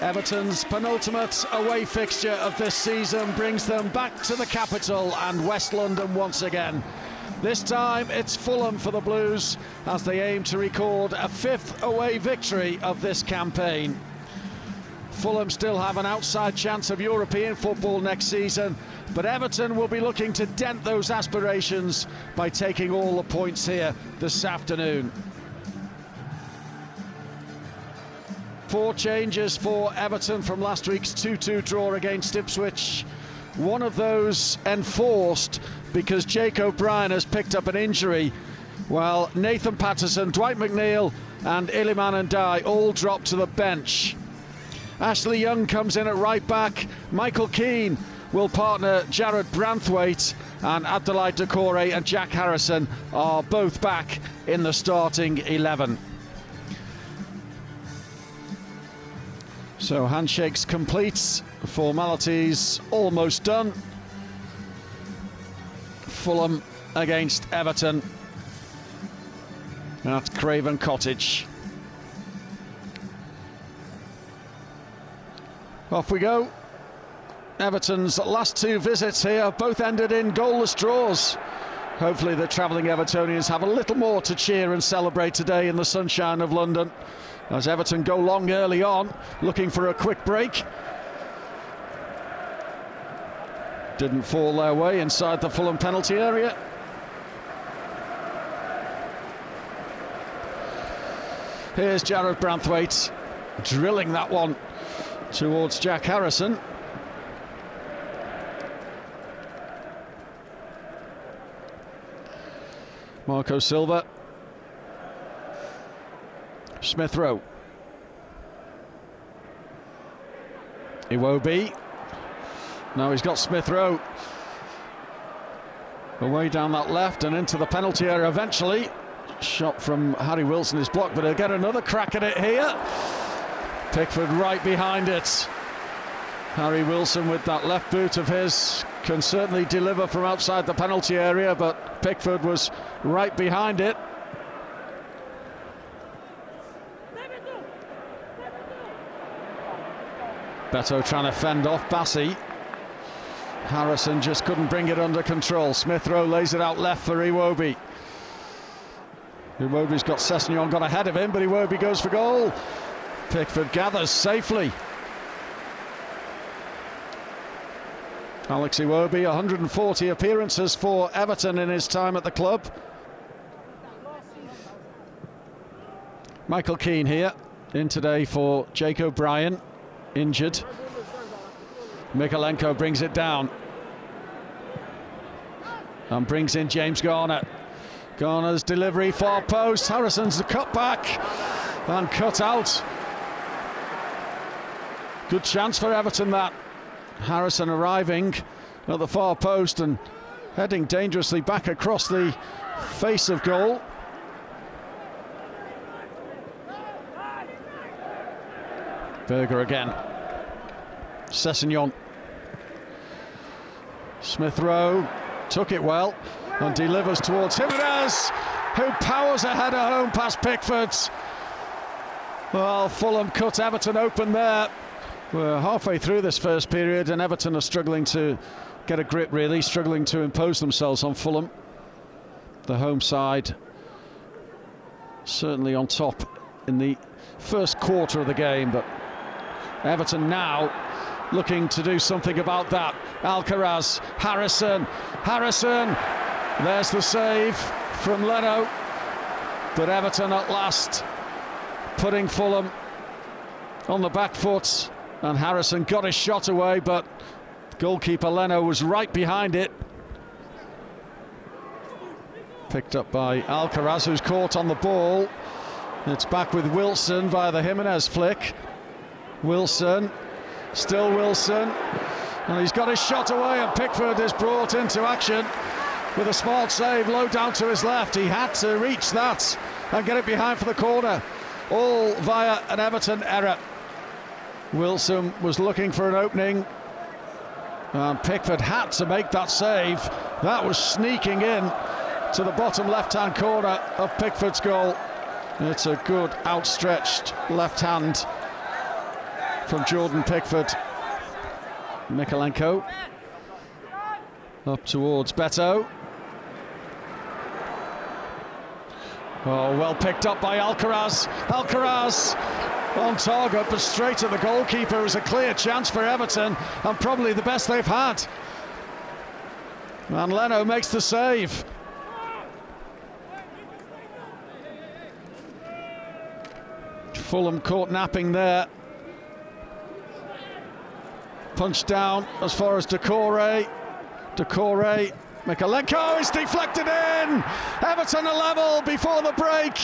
Everton's penultimate away fixture of this season brings them back to the capital and West London once again. This time it's Fulham for the Blues as they aim to record a 5th away victory of this campaign. Fulham still have an outside chance of European football next season, but Everton will be looking to dent those aspirations by taking all the points here this afternoon. 4 changes for Everton from last week's 2-2 draw against Ipswich. One of those enforced because Jake O'Brien has picked up an injury, while Nathan Patterson, Dwight McNeil and Iliman Ndiaye all drop to the bench. Ashley Young comes in at right back. Michael Keane will partner Jarrod Branthwaite, and Abdoulaye Doucouré and Jack Harrison are both back in the starting 11. So handshakes complete, formalities almost done. Fulham against Everton at Craven Cottage. Off we go. Everton's last 2 visits here have both ended in goalless draws. Hopefully the travelling Evertonians have a little more to cheer and celebrate today in the sunshine of London, as Everton go long early on, looking for a quick break. Didn't fall their way inside the Fulham penalty area. Here's Jarrod Branthwaite drilling that one towards Jack Harrison. Marco Silva. Smith Rowe. Iwobi. Now he's got Smith Rowe away down that left and into the penalty area eventually. Shot from Harry Wilson is blocked, but he'll get another crack at it here. Pickford right behind it. Harry Wilson with that left boot of his can certainly deliver from outside the penalty area, but Pickford was right behind it. Beto trying to fend off Bassi. Harrison just couldn't bring it under control. Smith Rowe lays it out left for Iwobi. Iwobi's got Sessegnon got ahead of him, but Iwobi goes for goal. Pickford gathers safely. Alex Iwobi, 140 appearances for Everton in his time at the club. Michael Keane here, in today for Jake O'Brien, injured. Mykolenko brings it down and brings in James Garner. Garner's delivery, far post. Harrison's the cut back and cut out. Good chance for Everton that. Harrison arriving at the far post and heading dangerously back across the face of goal. Berger again. Sessegnon. Smith Rowe took it well and delivers towards Jimenez, who powers a header home past Pickford. Well, Fulham cut Everton open there. We're halfway through this first period and Everton are struggling to get a grip, really, struggling to impose themselves on Fulham. The home side certainly on top in the first quarter of the game, but Everton now looking to do something about that. Alcaraz, Harrison, there's the save from Leno, but Everton at last putting Fulham on the back foot, and Harrison got his shot away, but goalkeeper Leno was right behind it. Picked up by Alcaraz, who's caught on the ball. It's back with Wilson via the Jimenez flick. Wilson, still Wilson, and he's got his shot away, and Pickford is brought into action with a smart save low down to his left. He had to reach that and get it behind for the corner, all via an Everton error. Wilson was looking for an opening and Pickford had to make that save. That was sneaking in to the bottom left-hand corner of Pickford's goal. It's a good outstretched left hand from Jordan Pickford. Mykolenko up towards Beto. Oh, well picked up by Alcaraz. Alcaraz on target, but straight at the goalkeeper. It was a clear chance for Everton, and probably the best they've had. And Leno makes the save. Fulham caught napping there. Punched down as far as Decore. Mykolenko is deflected in. Everton are level before the break.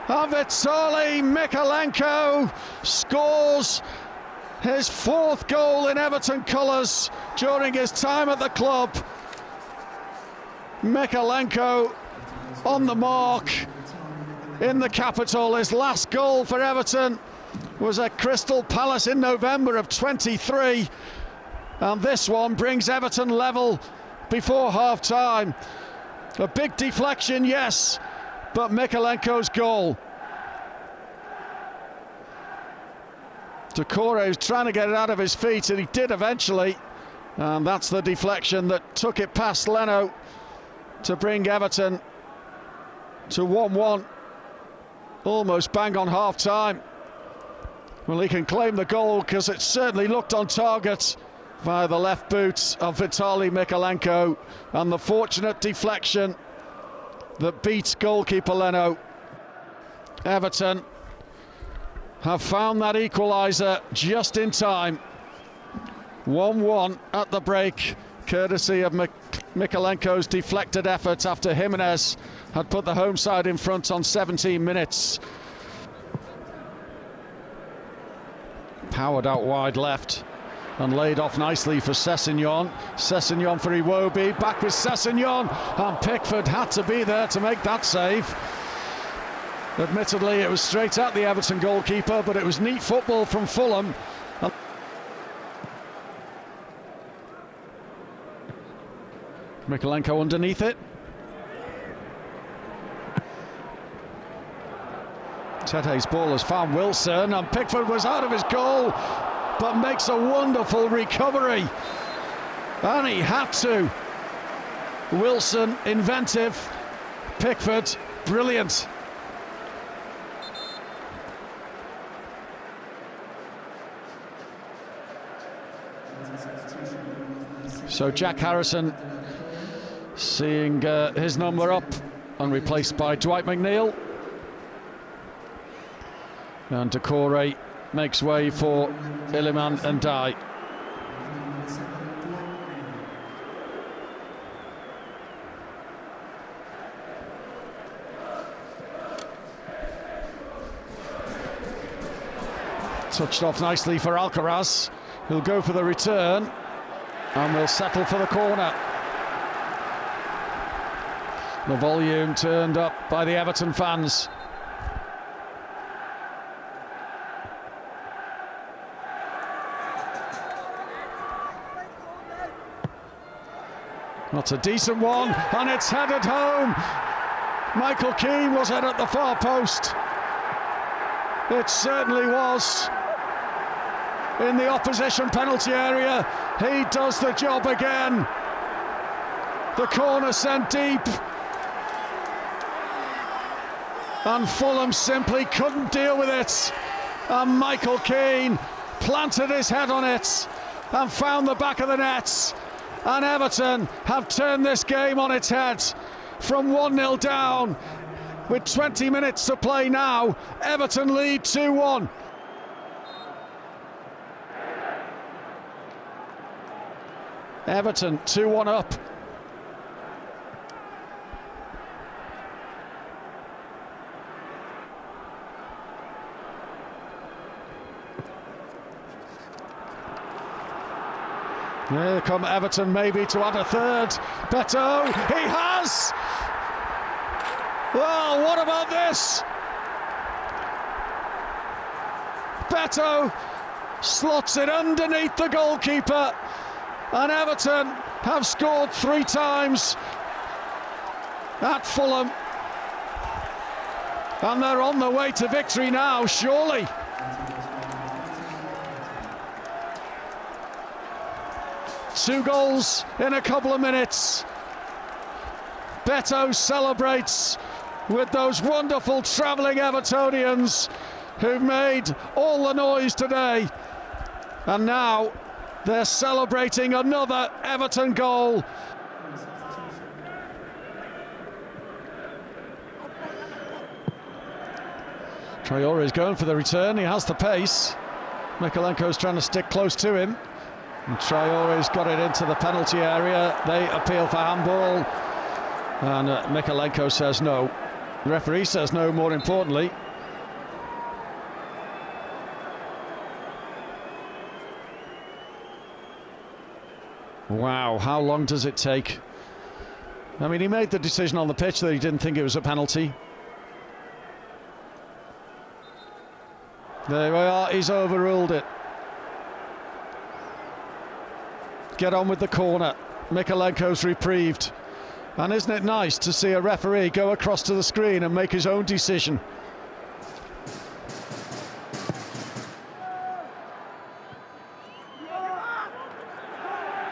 And Vitalii Mykolenko scores his 4th goal in Everton colours during his time at the club. Mykolenko on the mark in the capital. His last goal for Everton was at Crystal Palace in November of 23. And this one brings Everton level before half-time. A big deflection, yes, but Mykolenko's goal. Decore is trying to get it out of his feet, and he did eventually. And that's the deflection that took it past Leno to bring Everton to 1-1. Almost bang on half-time. Well, he can claim the goal because it certainly looked on target via the left boot of Vitalii Mykolenko, and the fortunate deflection that beats goalkeeper Leno. Everton have found that equaliser just in time. 1-1 at the break, courtesy of Mykolenko's deflected effort after Jimenez had put the home side in front on 17 minutes. Powered out wide left and laid off nicely for Sessegnon. Sessegnon for Iwobi, back with Sessegnon, and Pickford had to be there to make that save. Admittedly, it was straight at the Everton goalkeeper, but it was neat football from Fulham. Mykolenko underneath it. Tete's ball has found Wilson, and Pickford was out of his goal, but makes a wonderful recovery. And he had to. Wilson, inventive. Pickford, brilliant. So Jack Harrison seeing his number up and replaced by Dwight McNeil. And Decore makes way for Iliman Ndiaye. Touched off nicely for Alcaraz. He'll go for the return and will settle for the corner. The volume turned up by the Everton fans. That's a decent one, and it's headed home. Michael Keane was it at the far post. It certainly was. In the opposition penalty area, he does the job again. The corner sent deep. And Fulham simply couldn't deal with it. And Michael Keane planted his head on it and found the back of the net. And Everton have turned this game on its head. From 1-0 down, with 20 minutes to play now, Everton lead 2-1. Everton 2-1 up. Here come Everton maybe to add a third. Beto, he has! Well, what about this? Beto slots it underneath the goalkeeper, and Everton have scored 3 times at Fulham. And they're on the way to victory now, surely. 2 goals in a couple of minutes. Beto celebrates with those wonderful travelling Evertonians who've made all the noise today. And now they're celebrating another Everton goal. Traore's going for the return, he has the pace. Mykolenko's trying to stick close to him. And Traore's got it into the penalty area. They appeal for handball. And Mykolenko says no. The referee says no, more importantly. Wow, how long does it take? I mean, he made the decision on the pitch that he didn't think it was a penalty. There we are, he's overruled it. Get on with the corner. Mykolenko's reprieved. And isn't it nice to see a referee go across to the screen and make his own decision?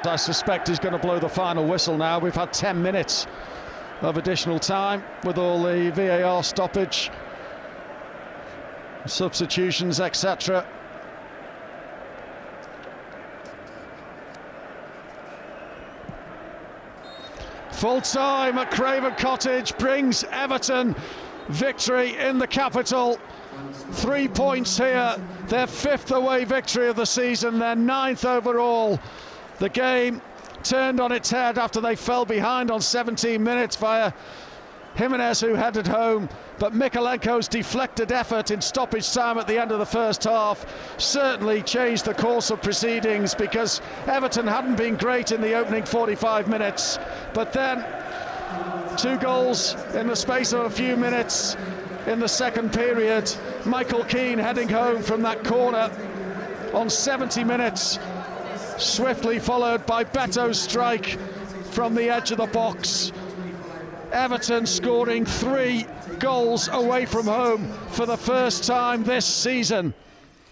I suspect he's going to blow the final whistle now. We've had 10 minutes of additional time with all the VAR stoppage, substitutions, etc. Full time at Craven Cottage brings Everton victory in the capital. 3 points here, their 5th away victory of the season, their 9th overall. The game turned on its head after they fell behind on 17 minutes via Jimenez, who headed home, but Mykolenko's deflected effort in stoppage time at the end of the first half certainly changed the course of proceedings, because Everton hadn't been great in the opening 45 minutes, but then 2 goals in the space of a few minutes in the second period. Michael Keane heading home from that corner on 70 minutes, swiftly followed by Beto's strike from the edge of the box. Everton scoring 3 goals away from home for the first time this season.